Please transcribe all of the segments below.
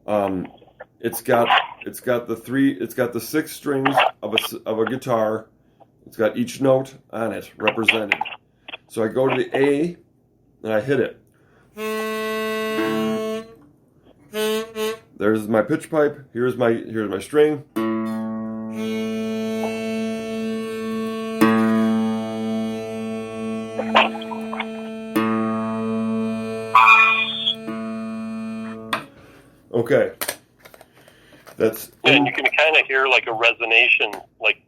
It's got the six strings of a guitar. It's got each note on it represented. So I go to the A and I hit it. There's my pitch pipe. Here's my string. Okay. And you can kind of hear like a resonation, like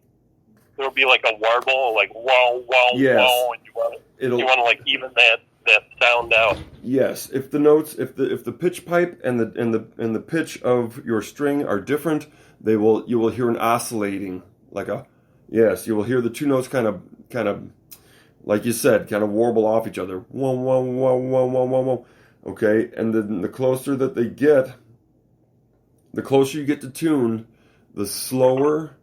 there'll be like a warble, like wow, wow, yes. wow, and you want to like even that sound out. Yes, if the pitch pipe and the pitch of your string are different, you will hear an oscillating, you will hear the two notes kind of like you said, kind of warble off each other. Whoa, whoa, whoa, whoa, whoa, whoa, whoa. Okay, and then the closer that they get, the closer you get to tune, the slower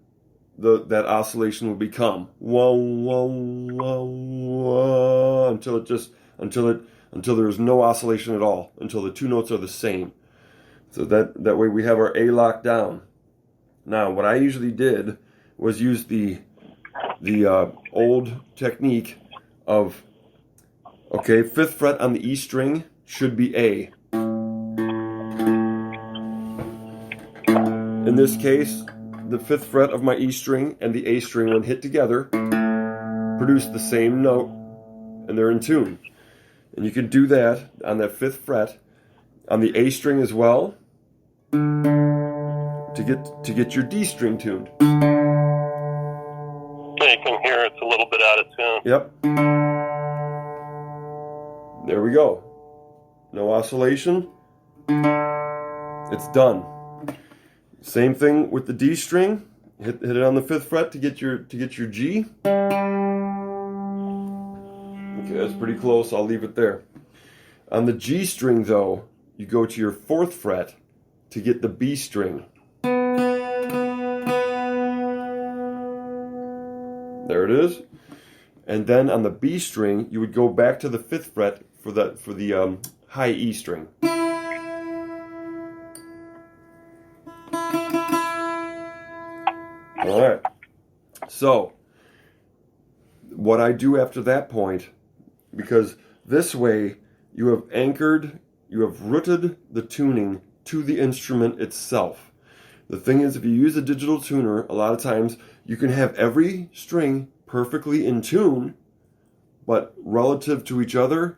that oscillation will become. Whoa, whoa, whoa, whoa, until there's no oscillation at all, until the two notes are the same. So that way we have our A locked down. Now, what I usually did was use the old technique of, okay, 5th fret on the E string should be A. In this case, the 5th fret of my E string and the A string, when hit together, produce the same note, and they're in tune. And you can do that on that 5th fret, on the A string as well, to get your D string tuned. You can hear it's a little bit out of tune. Yep. There we go. No oscillation. It's done. Same thing with the D string. Hit it on the 5th fret to get your G. Okay, that's pretty close. I'll leave it there. On the G string, though, you go to your 4th fret to get the B string. There it is. And then on the B string, you would go back to the 5th fret for the high E string. All right. So, what I do after that point, because this way you have rooted the tuning to the instrument itself. The thing is, if you use a digital tuner, a lot of times you can have every string perfectly in tune, but relative to each other,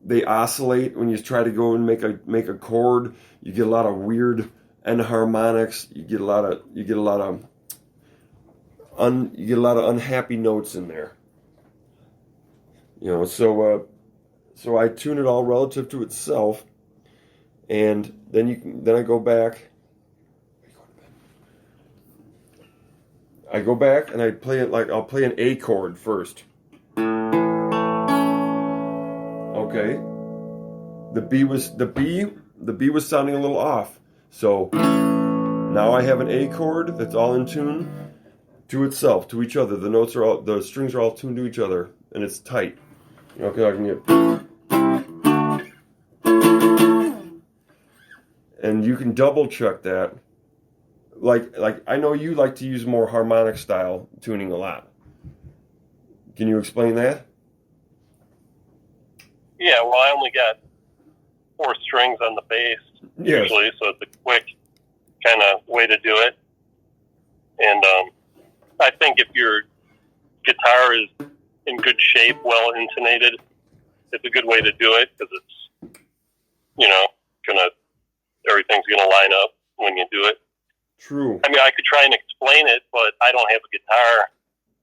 they oscillate. When you try to go and make a chord, you get a lot of weird enharmonics. You get a lot of unhappy notes in there. So I tune it all relative to itself, and then I go back. I go back and I play it like I'll play an A chord first. Okay. The B was sounding a little off. So now I have an A chord that's all in tune to itself, to each other. The strings are all tuned to each other, and it's tight. Okay, I can get, and you can double check that. Like I know you like to use more harmonic style tuning a lot. Can you explain that? Yeah, well, I only got 4 strings on the bass usually, so it's a quick kind of way to do it. And I think if your guitar is in good shape, well intonated, it's a good way to do it because it's, everything's gonna line up when you do it. True. I mean, I could try and explain it, but I don't have a guitar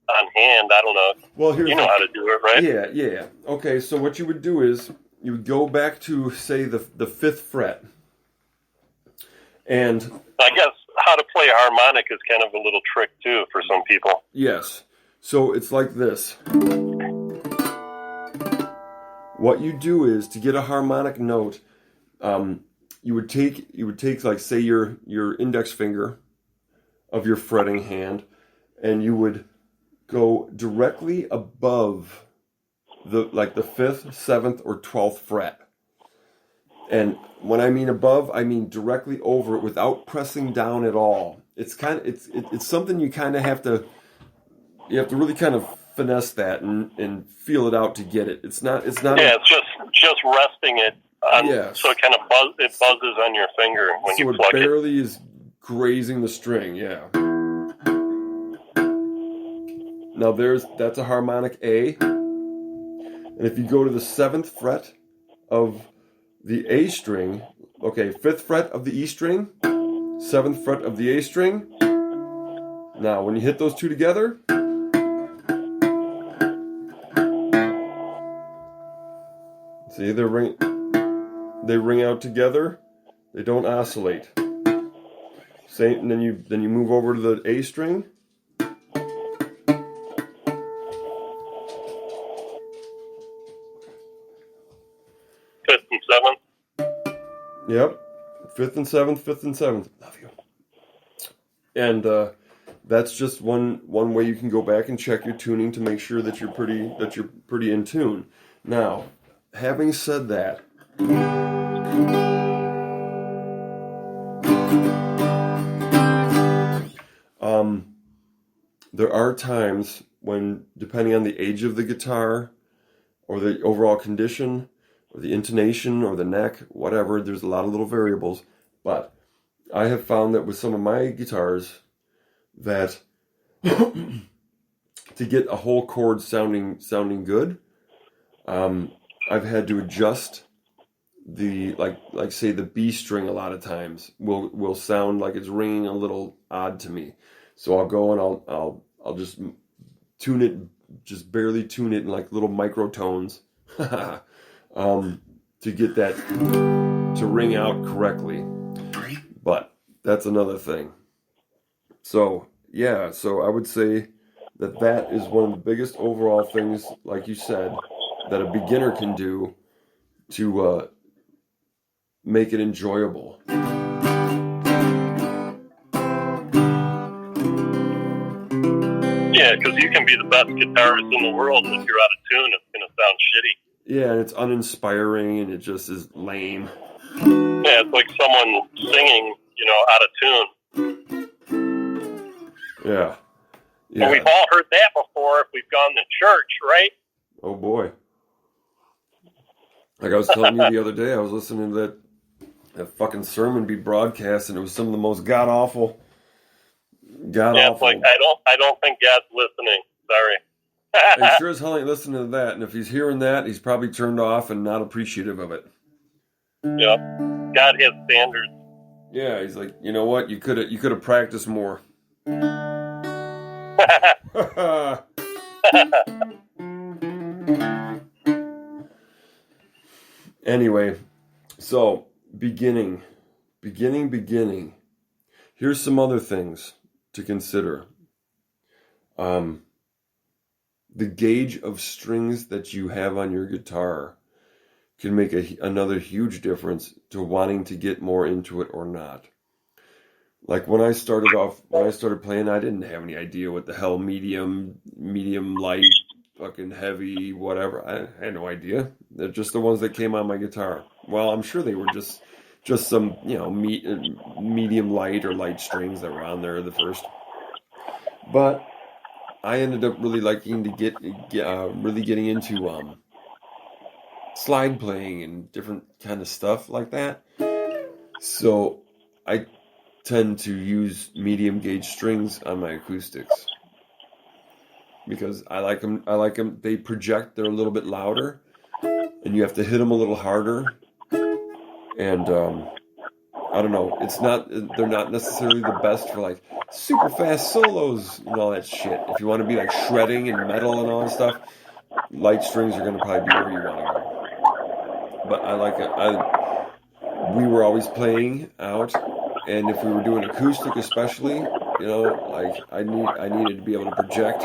on hand. I don't know. Well, you know how to do it, right? Yeah. Okay, so what you would do is you would go back to, say, the 5th fret, and I guess how to play harmonic is kind of a little trick too for some people. Yes. So it's like this. What you do is, to get a harmonic note, you would take like, say, your index finger of your fretting hand, and you would go directly above the 5th, 7th, or 12th fret. And when I mean above, I mean directly over it without pressing down at all. It's something you kind of have to really kind of finesse that and feel it out to get it. It's not. It's just resting it on, so it kind of buzzes on your finger when you pluck it. So it barely is grazing the string. Yeah. Now that's a harmonic A, and if you go to the 7th fret of the A string, okay, 5th fret of the E string, 7th fret of the A string. Now, when you hit those two together, see, they ring out together. They don't oscillate. Same, and then you move over to the A string. 5th and 7th. Yep, 5th and 7th, 5th and 7th. Love you. And that's just one way you can go back and check your tuning to make sure that you're pretty in tune. Now, having said that, there are times when, depending on the age of the guitar or the overall condition or the intonation or the neck, whatever, there's a lot of little variables. But I have found that with some of my guitars that to get a whole chord sounding good, I've had to adjust the like say the B string a lot of times will sound like it's ringing a little odd to me. So I'll go and I'll just tune it, just barely tune it in like little microtones to get that to ring out correctly. But that's another thing. So yeah, so I would say that is one of the biggest overall things, like you said, that a beginner can do to make it enjoyable. Yeah, because you can be the best guitarist in the world, and if you're out of tune, it's going to sound shitty. Yeah, and it's uninspiring, and it just is lame. Yeah, it's like someone singing, out of tune. Yeah. And we've all heard that before if we've gone to church, right? Oh, boy. Like I was telling you the other day, I was listening to that fucking sermon be broadcast, and it was some of the most god-awful. Yeah, it's like, I don't think God's listening. Sorry. He sure as hell ain't listening to that, and if he's hearing that, he's probably turned off and not appreciative of it. Yeah. God has standards. Yeah, he's like, you know what? You could have practiced more. Anyway, so beginning. Here's some other things to consider. The gauge of strings that you have on your guitar can make another huge difference to wanting to get more into it or not. Like when I started playing, I didn't have any idea what the hell medium, light, fucking heavy, whatever. I had no idea. They're just the ones that came on my guitar. Well, I'm sure they were just some, medium light or light strings that were on there the first. But I ended up really liking to really getting into slide playing and different kind of stuff like that. So I tend to use medium gauge strings on my acoustics because I like them. They project. They're a little bit louder, and you have to hit them a little harder. And I don't know. They're not necessarily the best for like super fast solos and all that shit. If you want to be like shredding and metal and all that stuff, light strings are going to probably be where you want to go. But I like it. We were always playing out, and if we were doing acoustic, especially, like I needed to be able to project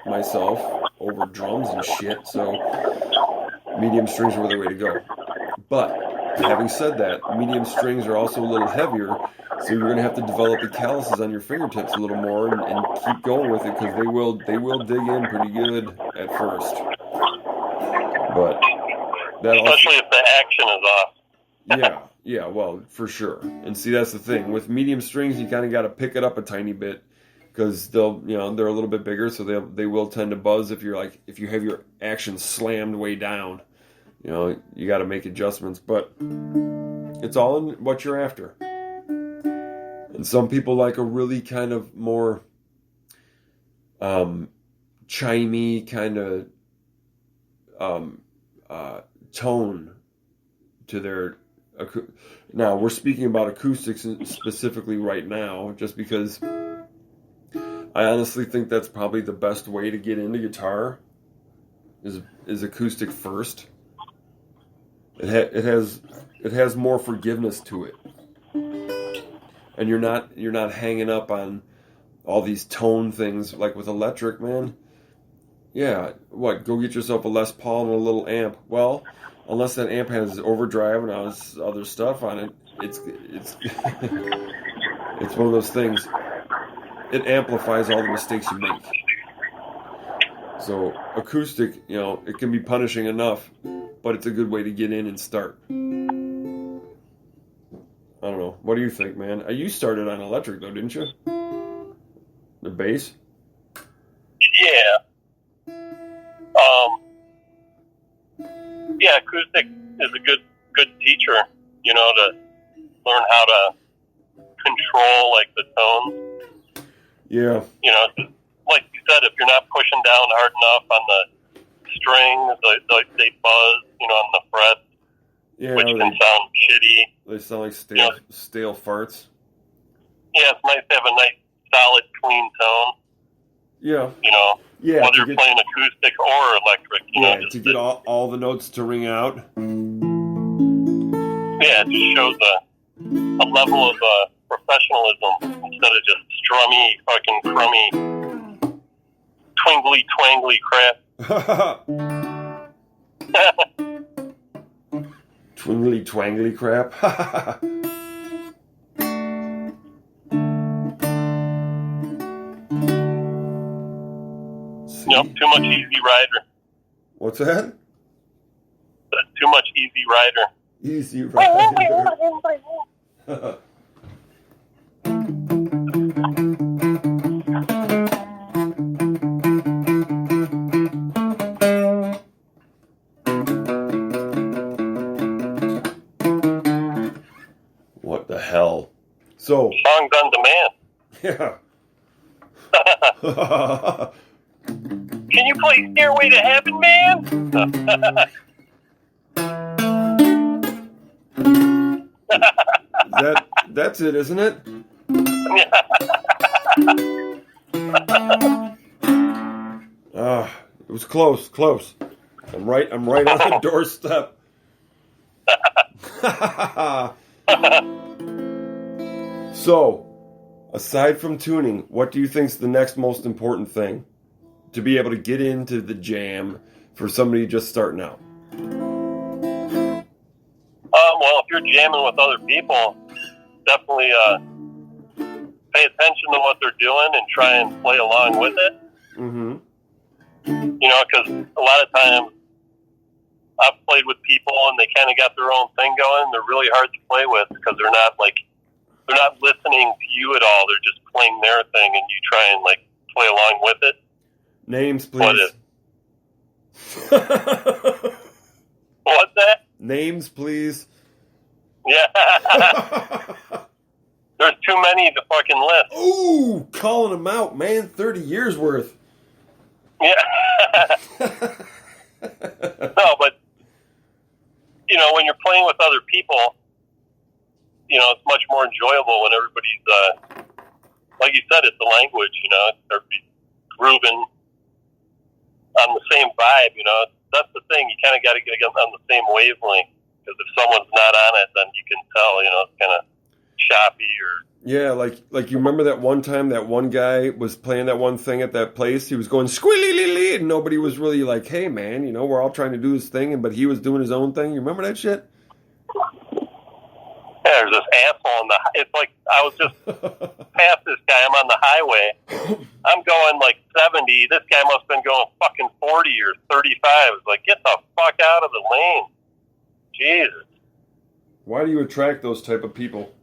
myself over drums and shit. So medium strings were the way to go. But having said that, medium strings are also a little heavier, so you're going to have to develop the calluses on your fingertips a little more and keep going with it because they will dig in pretty good at first. But especially if the action is off. Yeah, well, for sure. And see, that's the thing. With medium strings, you kind of got to pick it up a tiny bit because they're a little bit bigger, so they will tend to buzz if you have your action slammed way down. You got to make adjustments, but it's all in what you're after. And some people like a really kind of more chimey kind of tone to their. Now we're speaking about acoustics specifically right now, just because I honestly think that's probably the best way to get into guitar is acoustic first. It has more forgiveness to it, and you're not hanging up on all these tone things like with electric, man. Yeah, go get yourself a Les Paul and a little amp. Well, unless that amp has overdrive and all this other stuff on it, it's it's one of those things. It amplifies all the mistakes you make. So acoustic, it can be punishing enough, but it's a good way to get in and start. I don't know. What do you think, man? You started on electric though, didn't you? The bass? Yeah. Yeah, acoustic is a good teacher, to learn how to control like the tones. Yeah. Like you said, if you're not pushing down hard enough on the strings, they buzz, on the frets, which can sound shitty. They sound like stale farts. Yeah, it's nice to have a nice, solid, clean tone. Yeah. Yeah, whether you're playing acoustic or electric. To get all the notes to ring out. Yeah, it just shows a level of professionalism instead of just strummy, fucking crummy, twingly, twangly crap. Twingly, twangly crap. Nope, too much Easy Rider. What's that? Too much Easy Rider. Easy Rider. What the hell? So songs on demand. Yeah. Can you play Stairway to Heaven, man? That's it, isn't it? It was close. I'm right on the doorstep. So, aside from tuning, what do you think's the next most important thing to be able to get into the jam for somebody just starting out? Well, if you're jamming with other people, definitely pay attention to what they're doing and try and play along with it. Mm-hmm. Because a lot of times I've played with people and they kind of got their own thing going. They're really hard to play with because they're not listening to you at all. They're just playing their thing, and you try and play along with it. Names, please. What's that? Names, please. Yeah. There's too many to fucking list. Ooh, calling them out, man. 30 years worth. Yeah. No, but, when you're playing with other people, it's much more enjoyable when everybody's, like you said, it's a language, everybody's grooving on the same vibe, That's the thing. You kind of got to get on the same wavelength, because if someone's not on it, then you can tell, it's kind of choppy or... Yeah, like you remember that one time that one guy was playing that one thing at that place? He was going squealy, and nobody was really like, hey, man, we're all trying to do this thing, but he was doing his own thing. You remember that shit? Yeah, there's this asshole it's like I was just past this guy. I'm on the highway. I'm going 70. This guy must have been going fucking 40 or 35. It's like, get the fuck out of the lane. Jesus. Why do you attract those type of people?